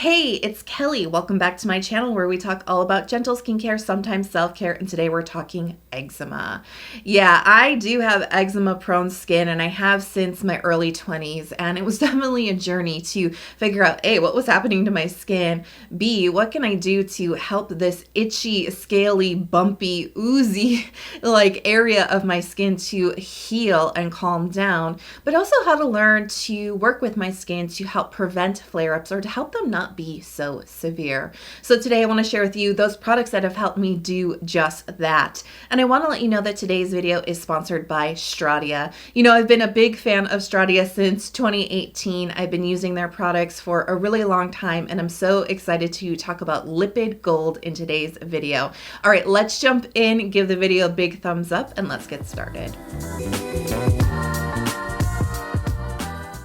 Hey, it's Kelly. Welcome back to my channel where we talk all about gentle skincare, sometimes self-care, and today we're talking eczema. Yeah, I do have eczema-prone skin and I have since my early 20s, and it was definitely a journey to figure out A, what was happening to my skin, B, what can I do to help this itchy, scaly, bumpy, oozy area of my skin to heal and calm down, but also how to learn to work with my skin to help prevent flare-ups or to help them not be so severe. So today I want to share with you those products that have helped me do just that. And I want to let you know that today's video is sponsored by Stratia. You know, I've been a big fan of Stratia since 2018. I've been using their products for a really long time, and I'm so excited to talk about Lipid Gold in today's video. All right, let's jump in, give the video a big thumbs up, and let's get started.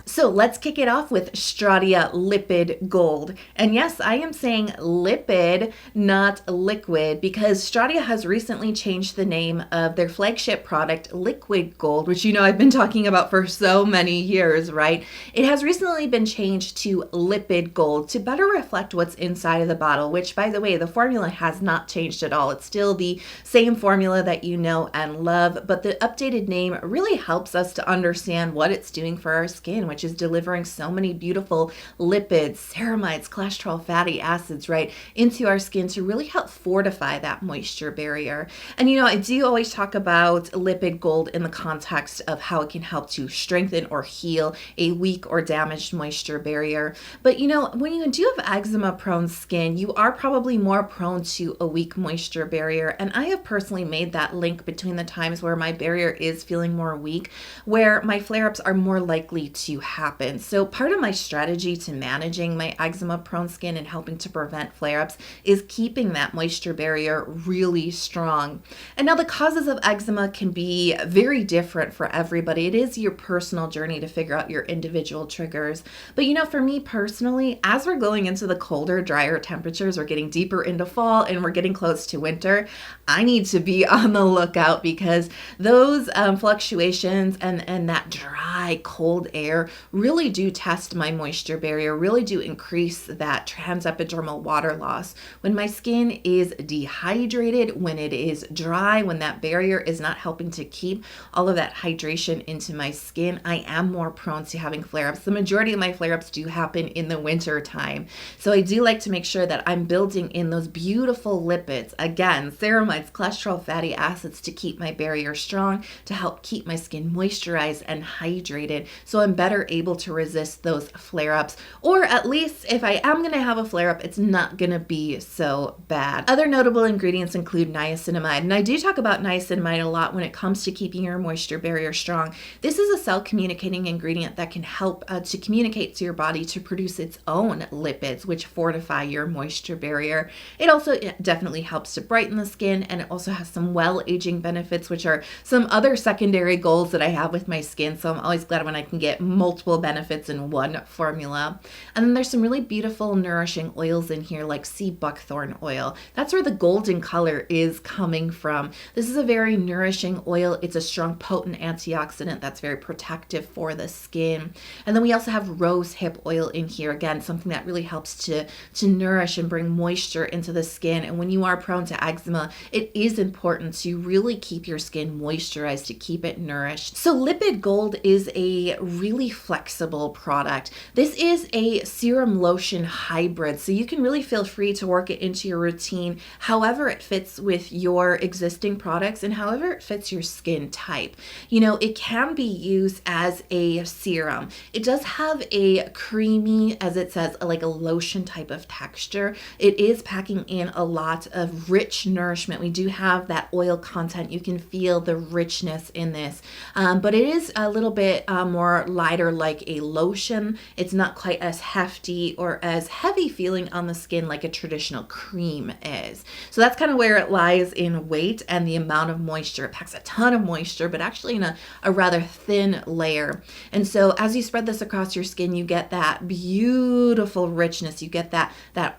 So let's kick it off with Stratia Lipid Gold. And yes, I am saying lipid, not liquid, because Stratia has recently changed the name of their flagship product, Liquid Gold, which you know I've been talking about for so many years, right? It has recently been changed to Lipid Gold to better reflect what's inside of the bottle, which, by the way, the formula has not changed at all. It's still the same formula that you know and love, but the updated name really helps us to understand what it's doing for our skin, which is delivering so many beautiful lipids, ceramides, cholesterol, fatty acids, right, into our skin to really help fortify that moisture barrier. And you know, I do always talk about Lipid Gold in the context of how it can help to strengthen or heal a weak or damaged moisture barrier. But you know, when you do have eczema-prone skin, you are probably more prone to a weak moisture barrier. And I have personally made that link between the times where my barrier is feeling more weak, where my flare-ups are more likely to happen. So part of my strategy to managing my eczema-prone skin and helping to prevent flare-ups is keeping that moisture barrier really strong. And now the causes of eczema can be very different for everybody. It is your personal journey to figure out your individual triggers. But you know, for me personally, as we're going into the colder, drier temperatures, we're getting deeper into fall and we're getting close to winter, I need to be on the lookout because those fluctuations and that dry, cold air really do test my moisture barrier, really do increase that transepidermal water loss. When my skin is dehydrated, when it is dry, when that barrier is not helping to keep all of that hydration into my skin, I am more prone to having flare-ups. The majority of my flare-ups do happen in the winter time. So I do like to make sure that I'm building in those beautiful lipids, again, ceramides, cholesterol, fatty acids, to keep my barrier strong, to help keep my skin moisturized and hydrated, so I'm better able to resist those flare-ups, or at least if I am going to have a flare-up, it's not going to be so bad. Other notable ingredients include niacinamide, and I do talk about niacinamide a lot when it comes to keeping your moisture barrier strong. This is a cell-communicating ingredient that can help to communicate to your body to produce its own lipids, which fortify your moisture barrier. It also definitely helps to brighten the skin, and it also has some well-aging benefits, which are some other secondary goals that I have with my skin, so I'm always glad when I can get multiple benefits in one formula. And then there's some really beautiful nourishing oils in here, like sea buckthorn oil. That's where the golden color is coming from. This is a very nourishing oil. It's a strong, potent antioxidant that's very protective for the skin. And then we also have rose hip oil in here, again, something that really helps to nourish and bring moisture into the skin. And when you are prone to eczema, it is important to really keep your skin moisturized, to keep it nourished. So Lipid Gold is a really flexible product. This is a serum lotion hybrid, so you can really feel free to work it into your routine however it fits with your existing products and however it fits your skin type. You know, it can be used as a serum. It does have a creamy, as it says, like a lotion type of texture. It is packing in a lot of rich nourishment. We do have that oil content. You can feel the richness in this, but it is a little bit more lighter, like a lotion. It's not quite as hefty or as heavy feeling on the skin like a traditional cream is. So that's kind of where it lies in weight and the amount of moisture. It packs a ton of moisture, but actually in a rather thin layer. And so as you spread this across your skin, you get that beautiful richness. You get that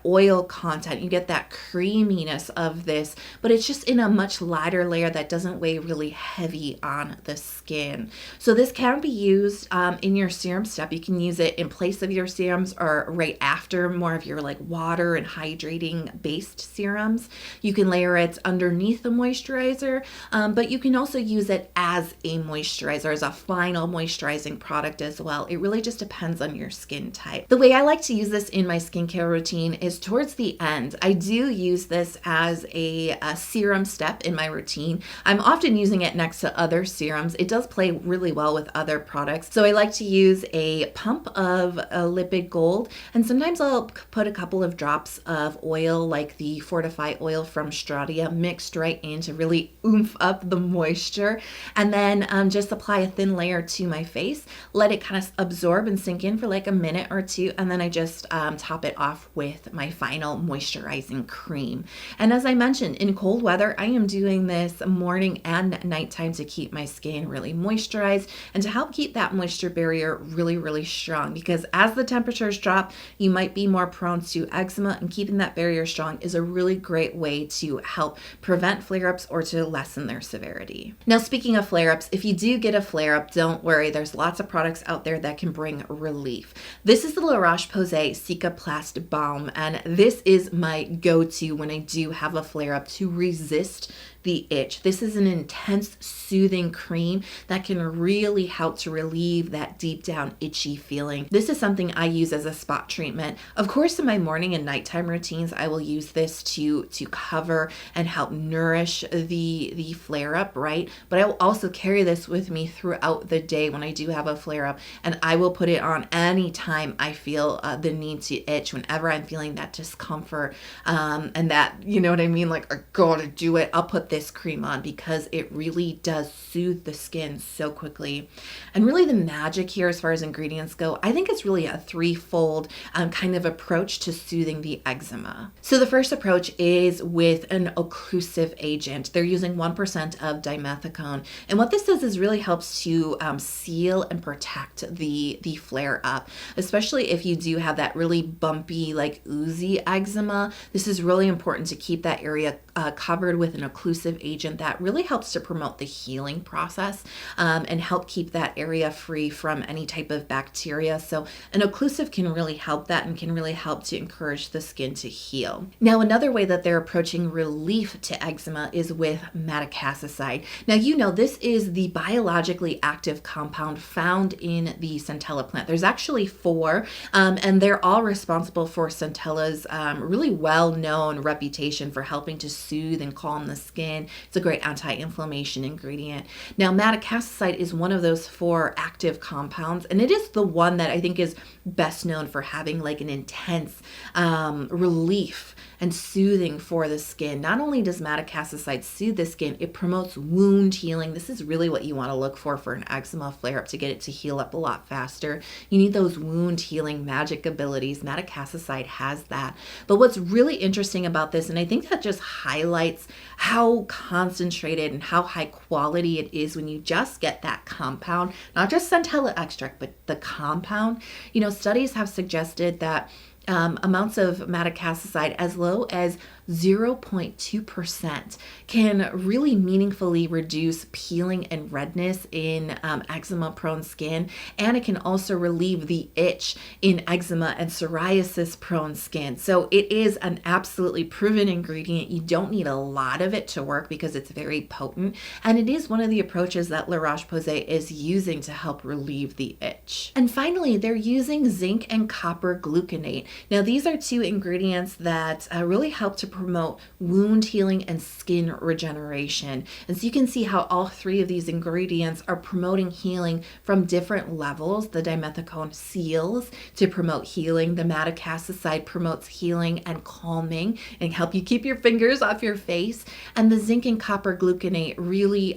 oil content. You get that creaminess of this, but it's just in a much lighter layer that doesn't weigh really heavy on the skin. So this can be used in your serum step. You can use it in place of your serums or right after more of your like water and hydrating based serums. You can layer it underneath the moisturizer, but you can also use it as a moisturizer, as a final moisturizing product as well. It really just depends on your skin type. The way I like to use this in my skincare routine is towards the end. I do use this as a serum step in my routine. I'm often using it next to other serums. It does play really well with other products. So I like to use a pump of a Lipid Gold, and sometimes I'll put a couple of drops of oil like the Fortify oil from Stratia mixed right in to really oomph up the moisture, and then just apply a thin layer to my face, let it kind of absorb and sink in for like a minute or two, and then I just top it off with my final moisturizing cream. And as I mentioned, in cold weather, I am doing this morning and nighttime to keep my skin really moisturized and to help keep that moisture barrier really, really strong, because as the temperatures drop, you might be more prone to eczema, and keeping that barrier strong is a really great way to help prevent flare-ups or to lessen their severity. Now, speaking of flare-ups, if you do get a flare-up, don't worry, there's lots of products out there that can bring relief. This is the Roche-Posay Cicaplast Balm, and this is my go-to when I do have a flare-up to resist the itch. This is an intense, soothing cream that can really help to relieve that deep down itchy feeling. This is something I use as a spot treatment. Of course, in my morning and nighttime routines, I will use this to cover and help nourish the flare up, right? But I will also carry this with me throughout the day when I do have a flare up, and I will put it on anytime I feel the need to itch, whenever I'm feeling that discomfort, and that, you know what I mean? Like, I gotta do it. I'll put this cream on because it really does soothe the skin so quickly. And really the magic here as far as ingredients go, I think it's really a threefold kind of approach to soothing the eczema. So the first approach is with an occlusive agent. They're using 1% of dimethicone. And what this does is really helps to seal and protect the flare up, especially if you do have that really bumpy, like oozy eczema. This is really important to keep that area covered with an occlusive agent that really helps to promote the healing process and help keep that area free from any type of bacteria. So an occlusive can really help that and can really help to encourage the skin to heal. Now, another way that they're approaching relief to eczema is with madecassoside. Now, you know, this is the biologically active compound found in the centella plant. There's actually 4, and they're all responsible for centella's really well-known reputation for helping to soothe and calm the skin. It's a great anti-inflammation ingredient. Now, madecassoside is one of those 4 active compounds, and it is the one that I think is best known for having like an intense relief and soothing for the skin. Not only does madecassoside soothe the skin, it promotes wound healing. This is really what you want to look for an eczema flare-up, to get it to heal up a lot faster. You need those wound healing magic abilities. Madecassoside has that. But what's really interesting about this, and I think that just highlights how concentrated and how high quality it is when you just get that compound, not just centella extract, but the compound. You know, studies have suggested that amounts of madecassoside as low as 0.2% can really meaningfully reduce peeling and redness in eczema-prone skin, and it can also relieve the itch in eczema and psoriasis-prone skin. So it is an absolutely proven ingredient. You don't need a lot of it to work because it's very potent, and it is one of the approaches that La Roche-Posay is using to help relieve the itch. And finally, they're using zinc and copper gluconate. Now, these are 2 ingredients that really help to promote wound healing and skin regeneration. And so you can see how all 3 of these ingredients are promoting healing from different levels. The dimethicone seals to promote healing. The madecassoside promotes healing and calming and help you keep your fingers off your face. And the zinc and copper gluconate really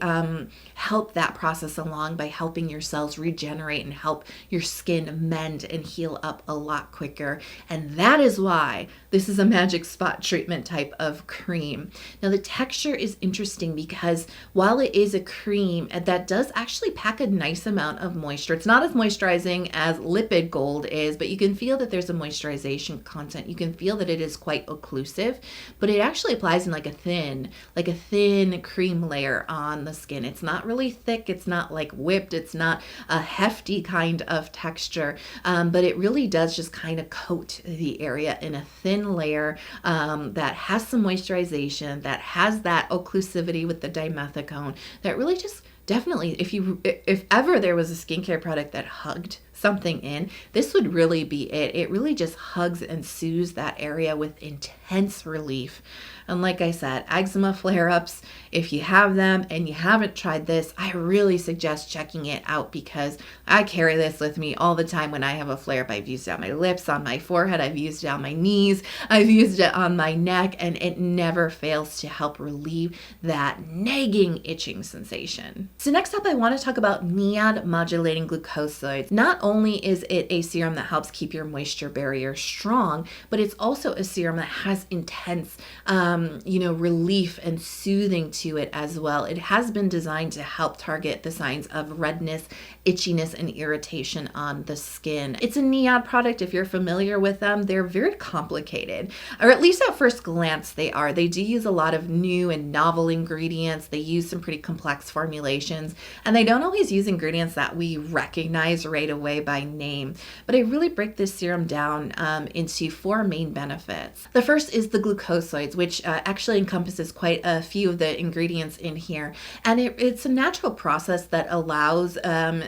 help that process along by helping your cells regenerate and help your skin mend and heal up a lot quicker. And that is why this is a magic spot treatment type of cream. Now the texture is interesting because while it is a cream, that does actually pack a nice amount of moisture. It's not as moisturizing as Lipid Gold is, but you can feel that there's a moisturization content. You can feel that it is quite occlusive, but it actually applies in like a thin cream layer on the skin. It's not really thick. It's not like whipped. It's not a hefty kind of texture, but it really does just kind of coat the area in a thin layer that has some moisturization, that has that occlusivity with the dimethicone, that really just definitely, if ever there was a skincare product that hugged something in, this would really be it. It really just hugs and soothes that area with intense relief. And like I said, eczema flare-ups, if you have them and you haven't tried this, I really suggest checking it out because I carry this with me all the time when I have a flare-up. I've used it on my lips, on my forehead, I've used it on my knees, I've used it on my neck, and it never fails to help relieve that nagging itching sensation. So next up, I want to talk about Niod Modulating Glucosides. Not only is it a serum that helps keep your moisture barrier strong, but it's also a serum that has intense relief and soothing to it as well. It has been designed to help target the signs of redness, itchiness, and irritation on the skin. It's a Niod product. If you're familiar with them, they're very complicated, or at least at first glance they are. They do use a lot of new and novel ingredients. They use some pretty complex formulations, and they don't always use ingredients that we recognize right away by name. But I really break this serum down into 4 main benefits. The first is the glucosides, which actually encompasses quite a few of the ingredients in here. And it's a natural process that allows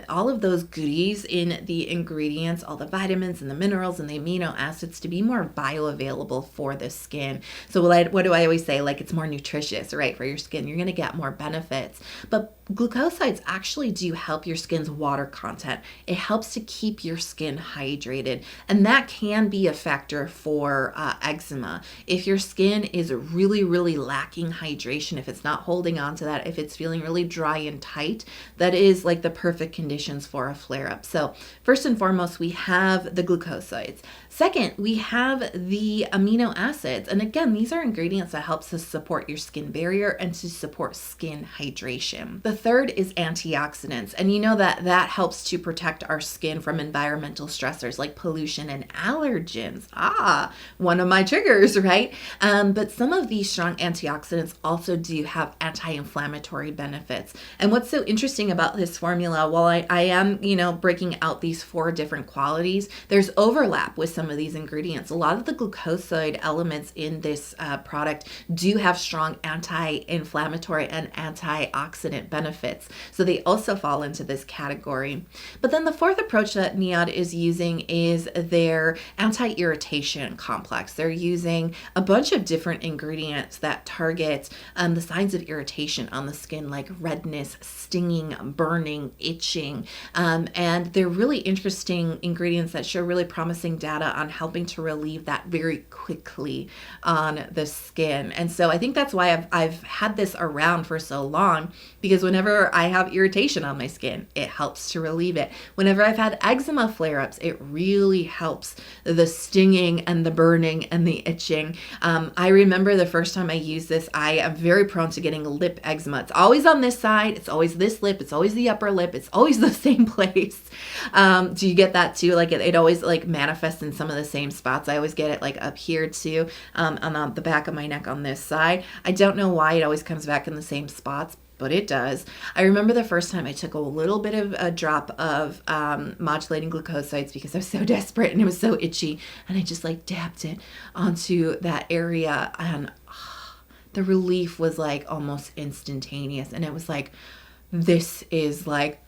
all of those goodies in the ingredients, all the vitamins and the minerals and the amino acids, to be more bioavailable for the skin. So what do I always say? Like, it's more nutritious, right, for your skin. You're going to get more benefits. But glucosides actually do help your skin's water content. It helps to keep your skin hydrated, and that can be a factor for eczema. If your skin is really, really lacking hydration, if it's not holding on to that, if it's feeling really dry and tight, that is like the perfect conditions for a flare-up. So first and foremost, we have the glucosides. Second, we have the amino acids. And again, these are ingredients that helps to support your skin barrier and to support skin hydration. The third is antioxidants. And you know that helps to protect our skin from environmental stressors like pollution and allergens. One of my triggers, right? But some of these strong antioxidants also do have anti-inflammatory benefits. And what's so interesting about this formula, while I am, breaking out these 4 different qualities, there's overlap with some of these ingredients. A lot of the glucoside elements in this product do have strong anti-inflammatory and antioxidant benefits. So they also fall into this category. But then the fourth approach that Niod is using is their anti-irritation complex. They're using a bunch of different ingredients that target the signs of irritation on the skin, like redness, stinging, burning, itching. And they're really interesting ingredients that show really promising data on helping to relieve that very quickly on the skin. And so I think that's why I've had this around for so long, because whenever I have irritation on my skin, it helps to relieve it. Whenever I've had eczema flare-ups, it really helps the stinging and the burning and the itching. I remember the first time I used this, I am very prone to getting lip eczema. It's always on this side. It's always this lip. It's always the upper lip. It's always the same place. Do you get that too? Like it always like manifests in some of the same spots. I always get it like up here too, on the back of my neck on this side. I don't know why it always comes back in the same spots, but it does. I remember the first time I took a little bit of a drop of modulating glucosides because I was so desperate and it was so itchy, and I just like dabbed it onto that area, and the relief was like almost instantaneous. And it was like, this is like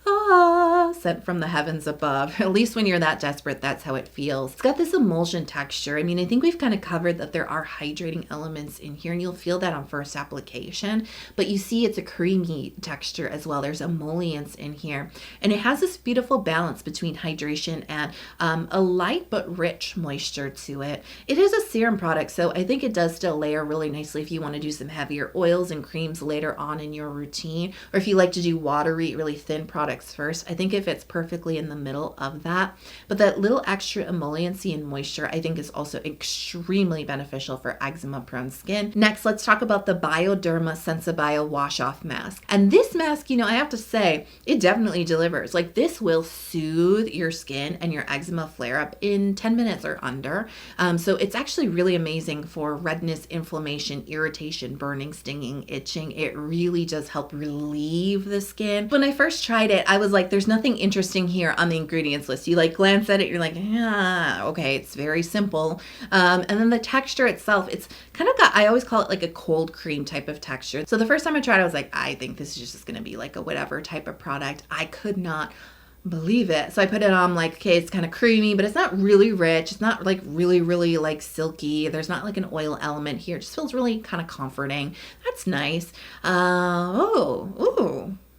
sent from the heavens above. At least when you're that desperate, that's how it feels. It's got this emulsion texture. I mean, I think we've kind of covered that there are hydrating elements in here, and you'll feel that on first application, but you see it's a creamy texture as well. There's emollients in here, and it has this beautiful balance between hydration and a light but rich moisture to it. It is a serum product, so I think it does still layer really nicely if you want to do some heavier oils and creams later on in your routine, or if you like to do watery, really thin products first. I think it fits perfectly in the middle of that. But that little extra emolliency and moisture I think is also extremely beneficial for eczema prone skin. Next, let's talk about the Bioderma Sensibio wash off mask. And this mask, you know, I have to say, it definitely delivers. Like, this will soothe your skin and your eczema flare up in 10 minutes or under. So it's actually really amazing for redness, inflammation, irritation, burning, stinging, itching. It really does help relieve the skin. When I first tried it, I was like, there's nothing interesting here on the ingredients list. You like glance at it, you're like, yeah, okay, it's very simple. And then the texture itself, it's kind of got, I always call it like a cold cream type of texture. So the first time I tried it, I was like, I think this is just going to be like a whatever type of product. I could not believe it. So I put it on, like, okay, it's kind of creamy, but it's not really rich. It's not like really like silky. There's not like an oil element here. It just feels really kind of comforting. That's nice.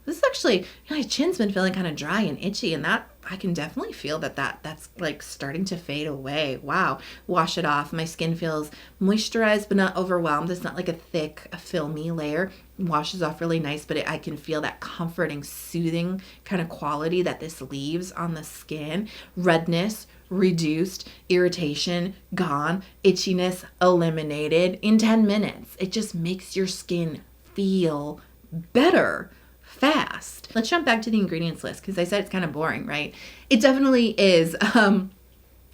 This is actually, my chin's been feeling kind of dry and itchy, and that I can definitely feel that's like starting to fade away. Wow. Wash it off. My skin feels moisturized but not overwhelmed. It's not like a thick, filmy layer. It washes off really nice, but I can feel that comforting, soothing kind of quality that this leaves on the skin. Redness reduced, irritation gone, itchiness eliminated in 10 minutes. It just makes your skin feel better fast. Let's jump back to the ingredients list, because I said it's kind of boring, right? It definitely is.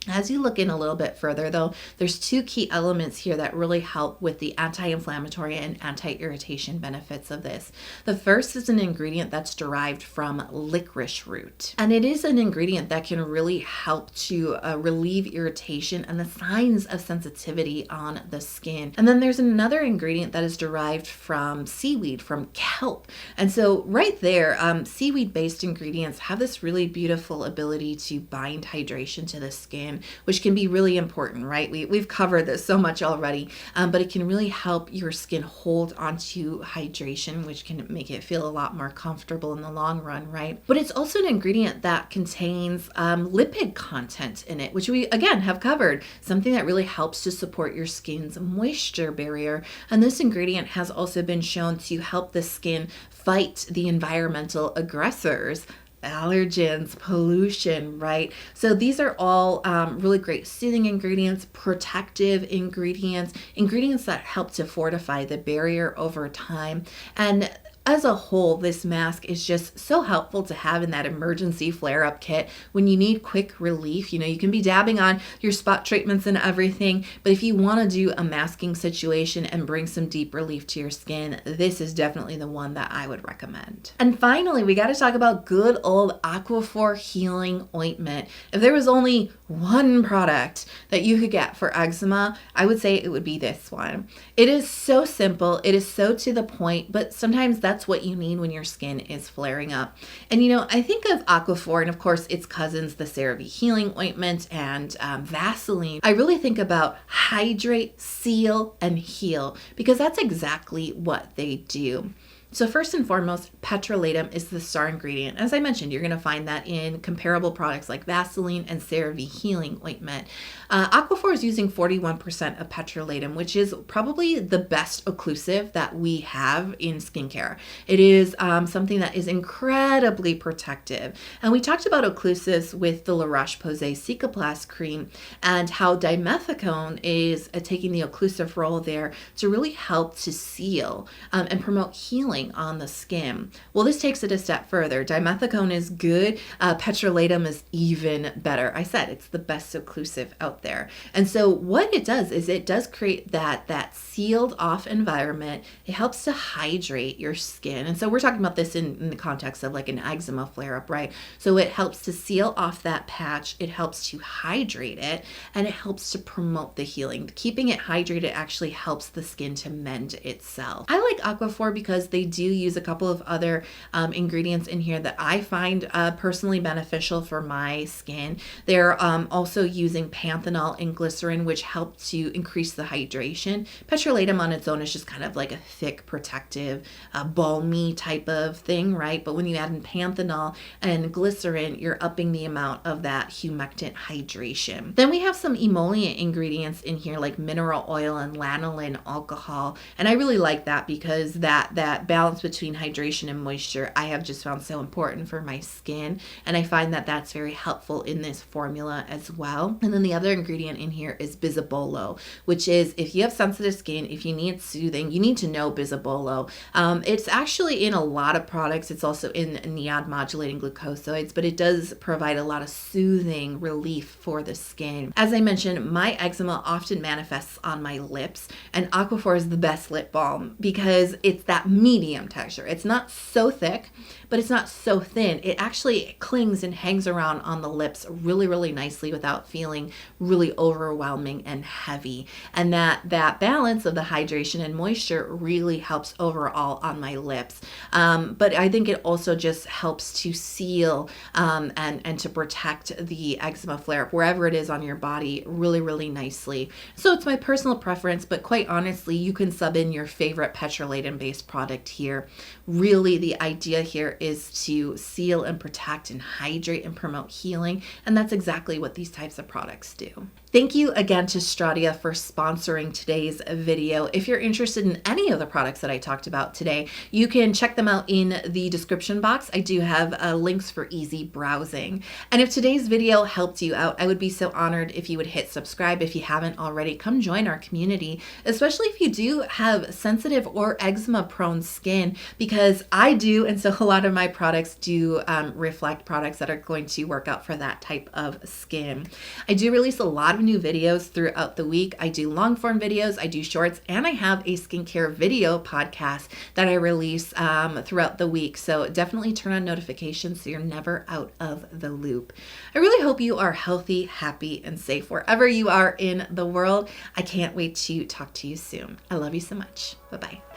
As you look in a little bit further, though, there's two key elements here that really help with the anti-inflammatory and anti-irritation benefits of this. The first is an ingredient that's derived from licorice root. And it is an ingredient that can really help to relieve irritation and the signs of sensitivity on the skin. And then there's another ingredient that is derived from seaweed, from kelp. And so right there, seaweed-based ingredients have this really beautiful ability to bind hydration to the skin, which can be really important, right? We've covered this so much already, but it can really help your skin hold onto hydration, which can make it feel a lot more comfortable in the long run, right? But it's also an ingredient that contains lipid content in it, which we, again, have covered, something that really helps to support your skin's moisture barrier. And this ingredient has also been shown to help the skin fight the environmental aggressors, allergens, pollution, right? So these are all really great soothing ingredients, protective ingredients, ingredients that help to fortify the barrier over time. And as a whole, this mask is just so helpful to have in that emergency flare-up kit when you need quick relief. You know, you can be dabbing on your spot treatments and everything, but if you want to do a masking situation and bring some deep relief to your skin, this is definitely the one that I would recommend. And finally, we got to talk about good old Aquaphor Healing Ointment. If there was only one product that you could get for eczema, I would say it would be this one. It is so simple. It is so to the point, but sometimes that's what you need when your skin is flaring up. And you know, I think of Aquaphor and of course its cousins, the CeraVe Healing Ointment and Vaseline. I really think about hydrate, seal, and heal, because that's exactly what they do. So first and foremost, petrolatum is the star ingredient. As I mentioned, you're going to find that in comparable products like Vaseline and CeraVe Healing Ointment. Aquaphor is using 41% of petrolatum, which is probably the best occlusive that we have in skincare. It is something that is incredibly protective. And we talked about occlusives with the Roche-Posay Cicaplast cream and how dimethicone is taking the occlusive role there to really help to seal and promote healing on the skin. Well, this takes it a step further. Dimethicone is good. Petrolatum is even better. I said it's the best occlusive out there. And so what it does is it does create that sealed off environment. It helps to hydrate your skin. And so we're talking about this in the context of like an eczema flare up, right? So it helps to seal off that patch. It helps to hydrate it, and it helps to promote the healing. Keeping it hydrated actually helps the skin to mend itself. I like Aquaphor because they do use a couple of other ingredients in here that I find personally beneficial for my skin. They're also using panthenol and glycerin, which help to increase the hydration. Petrolatum on its own is just kind of like a thick, protective, balmy type of thing, right? But when you add in panthenol and glycerin, you're upping the amount of that humectant hydration. Then we have some emollient ingredients in here like mineral oil and lanolin alcohol. And I really like that because that balance balance between hydration and moisture I have just found so important for my skin, and I find that that's very helpful in this formula as well. And then the other ingredient in here is bisabolol, which is, if you have sensitive skin, if you need soothing, you need to know bisabolol. It's actually in a lot of products. It's also in Niod modulating glucosides, but it does provide a lot of soothing relief for the skin. As I mentioned, my eczema often manifests on my lips, and Aquaphor is the best lip balm because it's that medium texture. It's not so thick, but it's not so thin. It actually clings and hangs around on the lips really, really nicely without feeling really overwhelming and heavy. And that balance of the hydration and moisture really helps overall on my lips. But I think it also just helps to seal and to protect the eczema flare-up wherever it is on your body really, really nicely. So it's my personal preference, but quite honestly, you can sub in your favorite petrolatum-based product here. Really, the idea here is to seal and protect and hydrate and promote healing, and that's exactly what these types of products do. Thank you again to Stratia for sponsoring today's video. If you're interested in any of the products that I talked about today, you can check them out in the description box. I do have links for easy browsing. And if today's video helped you out, I would be so honored if you would hit subscribe. If you haven't already, come join our community, especially if you do have sensitive or eczema prone skin, because I do, and so a lot of my products do reflect products that are going to work out for that type of skin. I do release a lot of new videos throughout the week. I do long form videos, I do shorts, and I have a skincare video podcast that I release throughout the week. So definitely turn on notifications so you're never out of the loop. I really hope you are healthy, happy, and safe wherever you are in the world. I can't wait to talk to you soon. I love you so much. Bye-bye.